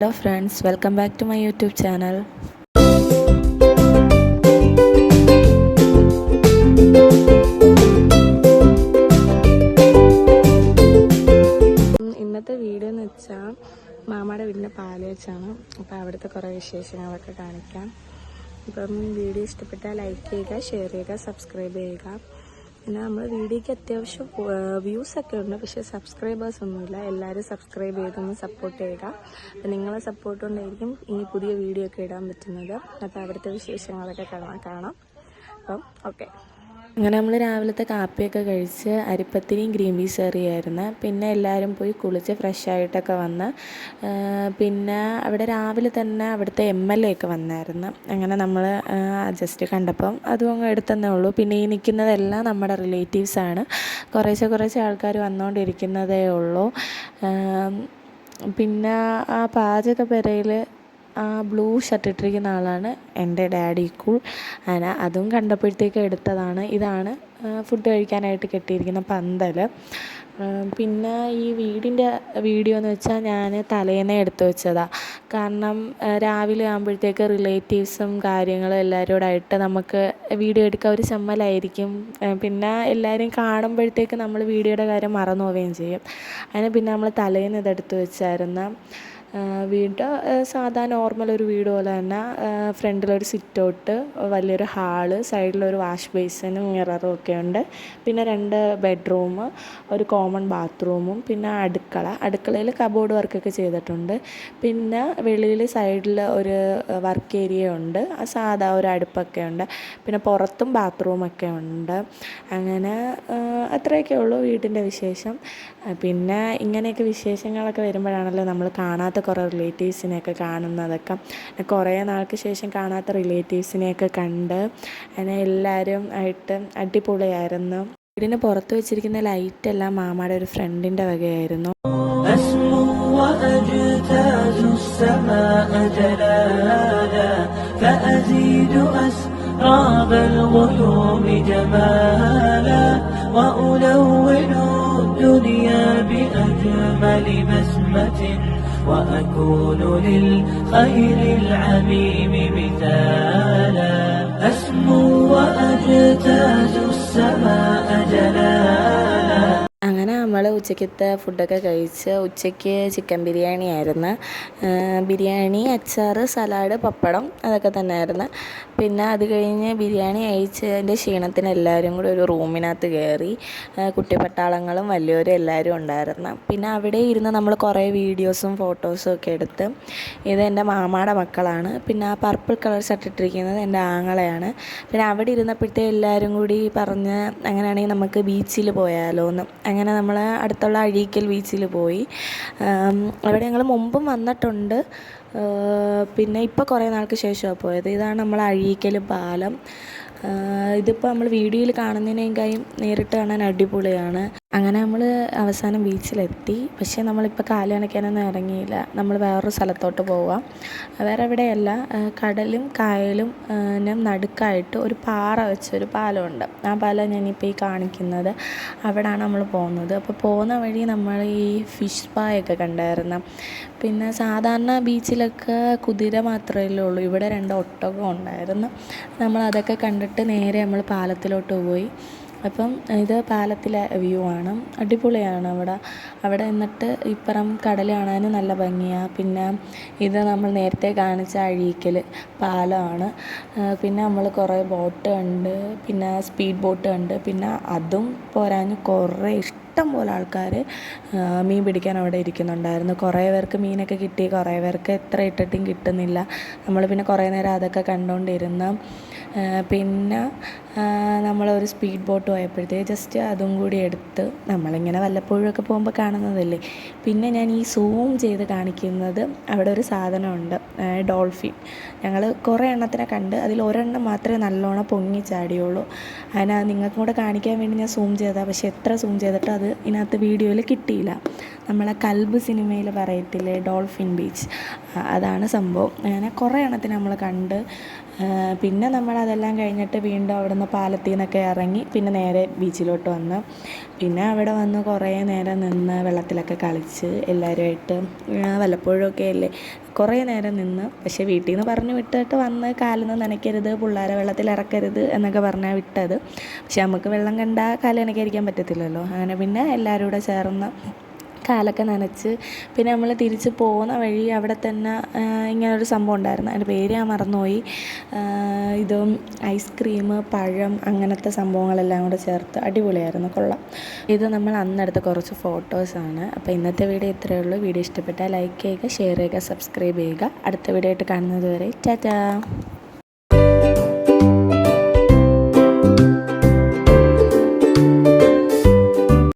Hello friends, welcome back to my YouTube channel. ഇന്നത്തെ video എന്ന് വെച്ചാൽ മാമയുടെ വീടിൻ്റെ പാല് വെച്ചാണ്. അപ്പോൾ അവിടുത്തെ കുറേ വിശേഷങ്ങളൊക്കെ കാണിക്കാം. അപ്പം വീഡിയോ ഇഷ്ടപ്പെട്ടാൽ ലൈക്ക് ചെയ്യുക, ഷെയർ ചെയ്യുക, സബ്സ്ക്രൈബ് ചെയ്യുക. പിന്നെ നമ്മൾ വീഡിയോയ്ക്ക് അത്യാവശ്യം വ്യൂസൊക്കെ ഉണ്ട്, പക്ഷേ സബ്സ്ക്രൈബേഴ്സ് ഒന്നുമില്ല. എല്ലാവരും സബ്സ്ക്രൈബ് ചെയ്തൊന്ന് സപ്പോർട്ട് ചെയ്യുക. അപ്പം നിങ്ങളെ സപ്പോർട്ട് കൊണ്ടായിരിക്കും ഈ പുതിയ വീഡിയോ ഒക്കെ ഇടാൻ പറ്റുന്നത്. അപ്പോൾ അവിടുത്തെ വിശേഷങ്ങളൊക്കെ കാണാം. അപ്പം ഓക്കെ. അങ്ങനെ നമ്മൾ രാവിലത്തെ കാപ്പിയൊക്കെ കഴിച്ച് അരിപ്പത്തിരിയും ഗ്രീൻ പീസ് കറിയായിരുന്നു. പിന്നെ എല്ലാവരും പോയി കുളിച്ച് ഫ്രഷ് ആയിട്ടൊക്കെ വന്ന് പിന്നെ അവിടെ രാവിലെ തന്നെ അവിടുത്തെ MLA ഒക്കെ വന്നായിരുന്നു. അങ്ങനെ നമ്മൾ ജസ്റ്റ് കണ്ടപ്പം അതും അങ്ങ് എടുത്തന്നേ ഉള്ളൂ. പിന്നെ ഈ നിൽക്കുന്നതെല്ലാം നമ്മുടെ റിലേറ്റീവ്സാണ്. കുറേശ്ശെ ആൾക്കാർ വന്നുകൊണ്ടിരിക്കുന്നതേ ഉള്ളൂ. പിന്നെ ആ പാചകപ്പുരയിൽ ആ ബ്ലൂ ഷർട്ട് ഇട്ടിരിക്കുന്ന ആളാണ് എൻ്റെ ഡാഡി കൂൾ. അങ്ങനെ അതും കണ്ടപ്പോഴത്തേക്ക് എടുത്തതാണ്. ഇതാണ് ഫുഡ് കഴിക്കാനായിട്ട് കെട്ടിയിരിക്കുന്ന പന്തൽ. പിന്നെ ഈ വീടിൻ്റെ വീഡിയോ എന്ന് വെച്ചാൽ ഞാൻ തലേന്നേ എടുത്തു വെച്ചതാണ്. കാരണം രാവിലെ ആകുമ്പോഴത്തേക്ക് റിലേറ്റീവ്സും കാര്യങ്ങളും എല്ലാവരോടായിട്ട് നമുക്ക് വീഡിയോ എടുക്കാൻ ഒരു ചമ്മലായിരിക്കും. പിന്നെ എല്ലാവരും കാണുമ്പോഴത്തേക്ക് നമ്മൾ വീഡിയോയുടെ കാര്യം മറന്നു പോവുകയും ചെയ്യും. അതിന് പിന്നെ നമ്മൾ തലേന്ന് ഇതെടുത്ത് വെച്ചായിരുന്നു. വീട് സാധാ നോർമൽ ഒരു വീട് പോലെ തന്നെ. ഫ്രണ്ടിലൊരു സിറ്റ് ഔട്ട്, വലിയൊരു ഹാള്, സൈഡിലൊരു വാഷ് ബേസിനും മിററും ഒക്കെ ഉണ്ട്. പിന്നെ 2 ബെഡ്റൂം, ഒരു കോമൺ ബാത്റൂമും, പിന്നെ അടുക്കളയിൽ കബോർഡ് വർക്കൊക്കെ ചെയ്തിട്ടുണ്ട്. പിന്നെ വെളിയിൽ സൈഡിൽ ഒരു വർക്ക് ഏരിയ ഉണ്ട്, സാധാ ഒരു അടുപ്പൊക്കെ ഉണ്ട്. പിന്നെ പുറത്തും ബാത്റൂമൊക്കെ ഉണ്ട്. അങ്ങനെ അത്രയൊക്കെ ഉള്ളൂ വീടിൻ്റെ വിശേഷം. പിന്നെ ഇങ്ങനെയൊക്കെ വിശേഷങ്ങളൊക്കെ വരുമ്പോഴാണല്ലോ നമ്മൾ കാണാത്ത കുറേ റിലേറ്റീവ്സിനെയൊക്കെ കാണുന്നതൊക്കെ. കുറേ നാൾക്ക് ശേഷം കാണാത്ത റിലേറ്റീവ്സിനെയൊക്കെ കണ്ട് അങ്ങനെ എല്ലാവരും ആയിട്ട് അടിപൊളിയായിരുന്നു. വീടിന് പുറത്ത് വെച്ചിരിക്കുന്ന ലൈറ്റെല്ലാം മാമയുടെ ഒരു ഫ്രണ്ടിൻ്റെ വകയായിരുന്നു. وأكون للخير العميم مثالا أسمو وأجتاز السماء جلالا. അങ്ങനെ നമ്മൾ ഉച്ചയ്ക്കത്തെ ഫുഡൊക്കെ കഴിച്ച് ഉച്ചയ്ക്ക് ചിക്കൻ ബിരിയാണി ആയിരുന്നു. ബിരിയാണി, അച്ചാർ, സലാഡ്, പപ്പടം അതൊക്കെ തന്നെ ആയിരുന്നു. പിന്നെ അത് കഴിഞ്ഞ് ബിരിയാണി കഴിച്ചതിൻ്റെ ക്ഷീണത്തിന് എല്ലാവരും കൂടി ഒരു റൂമിനകത്ത് കയറി. കുട്ടിപ്പട്ടാളങ്ങളും വലിയവരും എല്ലാവരും ഉണ്ടായിരുന്നു. പിന്നെ അവിടെ ഇരുന്ന് നമ്മൾ കുറേ വീഡിയോസും ഫോട്ടോസും ഒക്കെ എടുത്ത്. ഇത് എൻ്റെ മാമായുടെ മക്കളാണ്. പിന്നെ ആ പർപ്പിൾ കളർ ഷർട്ട് ഇട്ടിരിക്കുന്നത് എൻ്റെ ആങ്ങളയാണ്. പിന്നെ അവിടെ ഇരുന്നപ്പോഴത്തേ എല്ലാവരും കൂടി പറഞ്ഞ് അങ്ങനെയാണെങ്കിൽ നമുക്ക് ബീച്ചിൽ പോയാലോ എന്ന്. അങ്ങനെ നമ്മൾ അടുത്തുള്ള അഴീക്കൽ ബീച്ചിൽ പോയി. അവിടെ ഞങ്ങൾ മുമ്പും വന്നിട്ടുണ്ട്. പിന്നെ ഇപ്പോൾ കുറേ നാൾക്ക് ശേഷമാണ് പോയത്. ഇതാണ് നമ്മൾ അഴീക്കൽ പാലം. ഇതിപ്പോൾ നമ്മൾ വീഡിയോയിൽ കാണുന്നതിനേക്കാളും നേരിട്ട് കാണാൻ അടിപൊളിയാണ്. അങ്ങനെ നമ്മൾ അവസാനം ബീച്ചിലെത്തി. പക്ഷേ നമ്മളിപ്പോൾ കാല് നനയ്ക്കാനൊന്നും ഇറങ്ങിയില്ല. നമ്മൾ വേറൊരു സ്ഥലത്തോട്ട് പോവാം. വേറെ എവിടെയല്ല, കടലും കായലും നടുക്കായിട്ട് ഒരു പാറ വെച്ചൊരു പാലമുണ്ട്. ആ പാലം ഞാനിപ്പോൾ ഈ കാണിക്കുന്നത്. അവിടെയാണ് നമ്മൾ പോകുന്നത്. അപ്പോൾ പോകുന്ന വഴി നമ്മൾ ഈ ഫിഷ് പായൊക്കെ കണ്ടായിരുന്നു. പിന്നെ സാധാരണ ബീച്ചിലൊക്കെ കുതിര മാത്രമേ ഉള്ളൂ. ഇവിടെ 2 ഒട്ടകം ഉണ്ടായിരുന്നു. നമ്മളതൊക്കെ കണ്ടിട്ട് നേരെ നമ്മൾ പാലത്തിലോട്ട് പോയി. അപ്പം ഇത് പാലത്തിലെ വ്യൂ ആണ്. അടിപൊളിയാണ് അവിടെ നിന്നിട്ട് ഇപ്പുറം കടൽ കാണാനും നല്ല ഭംഗിയാണ്. പിന്നെ ഇത് നമ്മൾ നേരത്തെ കാണിച്ച അഴീക്കൽ പാലമാണ്. പിന്നെ നമ്മൾ കുറേ ബോട്ട് കണ്ട്, പിന്നെ സ്പീഡ് ബോട്ട് കണ്ട്. പിന്നെ അതും പോരാഞ്ഞ് കുറേ ഇഷ്ടം പോലെ ആൾക്കാർ മീൻ പിടിക്കാൻ അവിടെ ഇരിക്കുന്നുണ്ടായിരുന്നു. കുറേ പേർക്ക് മീനൊക്കെ കിട്ടി, കുറേ പേർക്ക് എത്ര ഇട്ടിട്ടും കിട്ടുന്നില്ല. നമ്മൾ പിന്നെ കുറേ നേരം അതൊക്കെ കണ്ടുകൊണ്ടിരുന്നു. പിന്നെ നമ്മളൊരു സ്പീഡ് ബോട്ട് പോയപ്പോഴത്തേക്ക് ജസ്റ്റ് അതും കൂടി എടുത്ത്. നമ്മളിങ്ങനെ വല്ലപ്പോഴുമൊക്കെ പോകുമ്പോൾ കാണുന്നതല്ലേ. പിന്നെ ഞാൻ ഈ സൂം ചെയ്ത് കാണിക്കുന്നത് അവിടെ ഒരു സാധനമുണ്ട്, ഡോൾഫിൻ. ഞങ്ങൾ കുറേ എണ്ണത്തിനെ കണ്ട്, അതിൽ ഒരെണ്ണം മാത്രമേ നല്ലോണം പൊങ്ങി ചാടിയുള്ളൂ. അതിനത് നിങ്ങൾക്കും കൂടെ കാണിക്കാൻ വേണ്ടി ഞാൻ സൂം ചെയ്തതാണ്. പക്ഷേ എത്ര സൂം ചെയ്തിട്ടും അത് ഇതിനകത്ത് വീഡിയോയിൽ കിട്ടിയില്ല. നമ്മളെ കൽബ് സിനിമയിൽ പറയത്തില്ലേ ഡോൾഫിൻ ബീച്ച്, അതാണ് സംഭവം. അങ്ങനെ കുറേ എണ്ണത്തിന് നമ്മൾ കണ്ട്. പിന്നെ നമ്മളതെല്ലാം കഴിഞ്ഞിട്ട് വീണ്ടും അവിടെ പോകുന്ന പാലത്തിൽ നിന്നൊക്കെ ഇറങ്ങി പിന്നെ നേരെ ബീച്ചിലോട്ട് വന്ന് പിന്നെ അവിടെ വന്ന് കുറേ നേരം നിന്ന് വെള്ളത്തിലൊക്കെ കളിച്ച് എല്ലാവരുമായിട്ട് വല്ലപ്പോഴുമൊക്കെ അല്ലേ കുറേ നേരം നിന്ന്. പക്ഷേ വീട്ടിൽ നിന്ന് പറഞ്ഞ് വിട്ടിട്ട് വന്ന് കാലൊന്നും നനയ്ക്കരുത്, പിള്ളേരെ വെള്ളത്തിൽ ഇറക്കരുത് എന്നൊക്കെ പറഞ്ഞാൽ വിട്ടത്. പക്ഷെ നമുക്ക് വെള്ളം കണ്ടാൽ കാല് നനയ്ക്കാതിരിക്കാൻ പറ്റത്തില്ലല്ലോ. അങ്ങനെ പിന്നെ എല്ലാവരും കൂടെ ചേർന്ന് കാലൊക്കെ നനച്ച് പിന്നെ നമ്മൾ തിരിച്ച് പോകുന്ന വഴി അവിടെ തന്നെ ഇങ്ങനൊരു സംഭവം ഉണ്ടായിരുന്നു. അതിൻ്റെ പേര് ഞാൻ മറന്നുപോയി. ഇതും ഐസ്ക്രീം, പഴം, അങ്ങനത്തെ സംഭവങ്ങളെല്ലാം കൂടെ ചേർത്ത് അടിപൊളിയായിരുന്നു, കൊള്ളാം. ഇത് നമ്മൾ അന്നെടുത്ത കുറച്ച് ഫോട്ടോസാണ്. അപ്പോൾ ഇന്നത്തെ വീഡിയോ ഇത്രയേ ഉള്ളൂ. വീഡിയോ ഇഷ്ടപ്പെട്ടാൽ ലൈക്ക് ചെയ്യുക, ഷെയർ ചെയ്യുക, സബ്സ്ക്രൈബ് ചെയ്യുക. അടുത്ത വീഡിയോ ആയിട്ട് കാണുന്നത് വരെ ടാറ്റാ.